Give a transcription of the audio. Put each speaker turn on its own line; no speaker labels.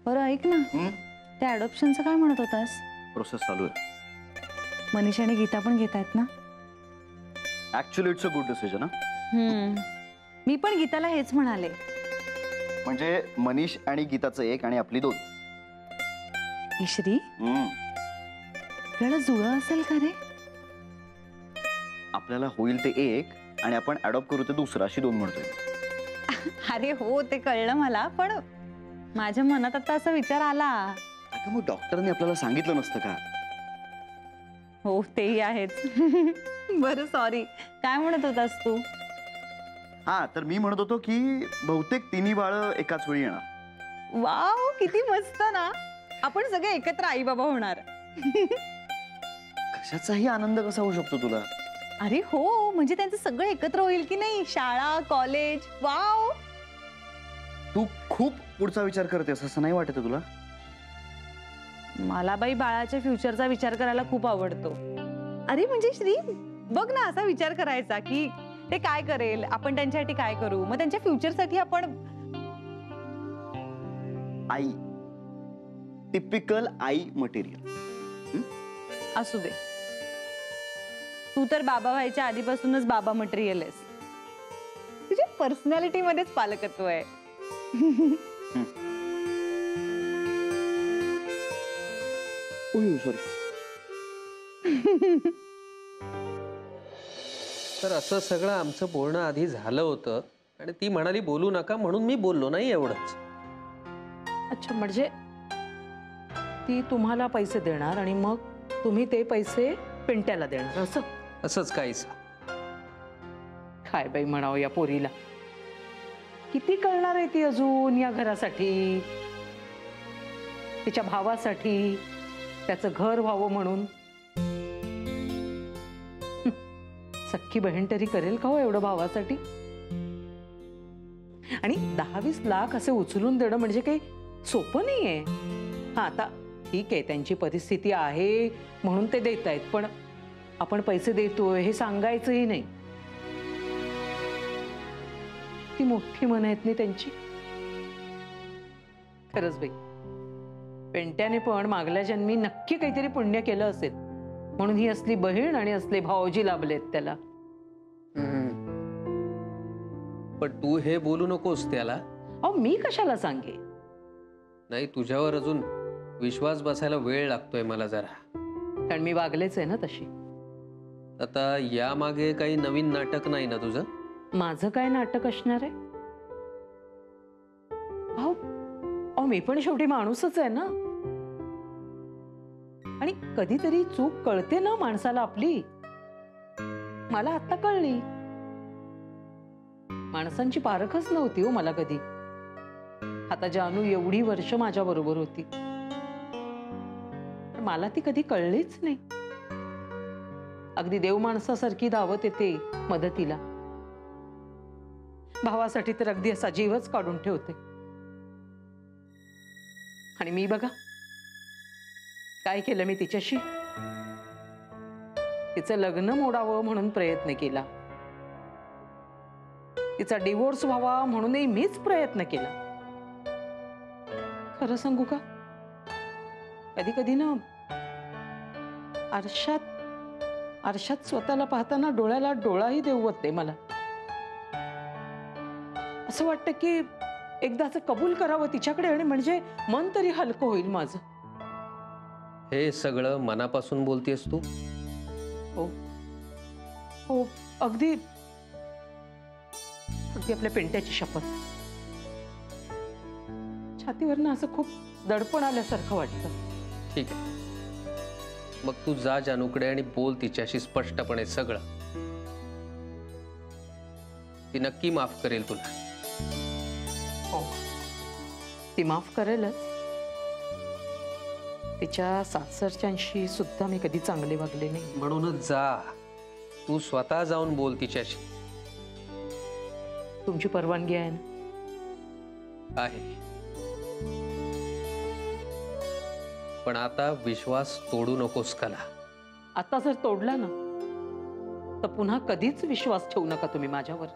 बरं ऐक ना, त्या अडॉप्शनचं काय म्हणत होतास?
प्रोसेस चालू आहे.
मनीष आणि गीता पण घेत आहेत ना?
Actually it's a good decision हा.
मी पण गीताला हेच म्हणाले.
म्हणजे मनीष आणि गीताचं एक आणि आपली दोन.
श्री आपल्याला जुळं असेल का रे?
आपल्याला होईल ते एक आणि आपण अडॉप्ट करू ते दुसरं, अशी दोन म्हणतोय.
अरे हो, ते कळलं मला, पण माझ्या मनात आता असा विचार आला.
अगं मग डॉक्टरने आपल्याला सांगितलं नसतं का?
हो तेही आहेच. बरं सॉरी, काय म्हणत होतास तू?
हा, तर मी म्हणत होतो की बहुतेक तिन्ही बाळं एकाच वेळी येणार.
वाव, किती मस्त ना. आपण सगळे एकत्र आई बाबा होणार.
कशाचाही आनंद कसा होऊ शकतो तुला?
अरे हो, म्हणजे त्यांचं सगळं एकत्र होईल की नाही, शाळा कॉलेज. वाव,
तू खूप पुढचा विचार करतेस असं नाही वाटत तुला?
मला बाई बाळाच्या फ्युचरचा विचार करायला खूप आवडतो. अरे म्हणजे श्री बघ ना, असा विचार करायचा की ते काय करेल, आपण त्यांच्यासाठी काय करू, मग त्यांच्या फ्युचरसाठी आपण.
आई, टिपिकल आई मटेरियल.
असू दे, तू तर बाबा व्हायच्या आधीपासूनच बाबा मटेरियल आहेस. तुझ्या पर्सनॅलिटी मध्येच पालकत्व आहे.
सॉरी.
तर असं सगळं आमचं बोलणं आधी झालं होतं आणि ती म्हणाली बोलू नका म्हणून मी बोललो नाही, एवढंच.
अच्छा, म्हणजे ती तुम्हाला पैसे देणार आणि मग तुम्ही ते पैसे पिंट्याला देणार, असं?
असंच काहीच.
काय बाई म्हणावं या पोरीला, किती कळणार आहे ती अजून या घरासाठी, तिच्या भावासाठी, त्याचं घर व्हावं म्हणून. सख्खी बहीण तरी करेल का हो एवढं भावासाठी? आणि 10-20 लाख असे उचलून देणं म्हणजे काही सोपं नाहीये. हा, आता ठीक आहे, त्यांची परिस्थिती आहे म्हणून ते देत आहेत, पण आपण पैसे देतोय हे सांगायचंही नाही. ती मोठी मन आहेत नाही त्यांची. खरंच बाई, पेंट्याने पण मागल्या जन्मी नक्की काहीतरी पुण्य केलं असेल म्हणून ही असली बहीण आणि असले भावजी लाभलेत त्याला.
पण तू हे बोलू नकोस त्याला.
अहो, मी कशाला सांगे?
नाही, तुझ्यावर अजून विश्वास बसायला वेळ लागतोय मला जरा,
कारण मी वागलेच आहे ना तशी.
आता यामागे काही नवीन नाटक नाही ना तुझं?
माझं काय नाटक असणार आहे? अहो, मी पण शेवटी माणूसच आहे ना. आणि कधीतरी चूक कळते ना माणसाला आपली. मला आता कळली. माणसांची पारखच नव्हती हो मला कधी. आता जानू एवढी वर्ष माझ्या बरोबर होती, पण मला ती कधी कळलीच नाही. अगदी देव माणसासारखी धावत येते मदतीला. भावासाठी तर अगदी असा जीवच काढून ठेवते. आणि मी बघा काय केलं मी तिच्याशी. तिचं लग्न मोडावं म्हणून प्रयत्न केला, तिचा डिवोर्स व्हावा म्हणूनही मीच प्रयत्न केला. खरं सांगू का, कधी कधी ना आरशात स्वतःला पाहताना डोळ्याला डोळाही देववत मला. असं वाटतं की एकदाच कबूल करावं तिच्याकडे आणि म्हणजे मन तरी हलकं होईल माझं.
हे सगळं मनापासून बोलतेस तू?
हो हो, अगदी आपल्या पेंट्याची शपथ. छातीवरनं असं खूप दडपण आल्यासारखं वाटतं.
ठीक आहे, मग तू जा जानूकडे आणि बोल तिच्याशी स्पष्टपणे सगळं. ती नक्की माफ करेल तुला.
हो, ती माफ करेलच. तिच्या सासरच्यांशी सुद्धा मी कधी चांगले वागले नाही.
म्हणूनच जा, तू स्वतः जाऊन बोल तिच्याशी.
तुमची परवानगी आहे ना?
आहे, पण आता विश्वास तोडू नकोस कला.
आता जर तोडला ना तर पुन्हा कधीच विश्वास ठेवू नका तुम्ही माझ्यावर.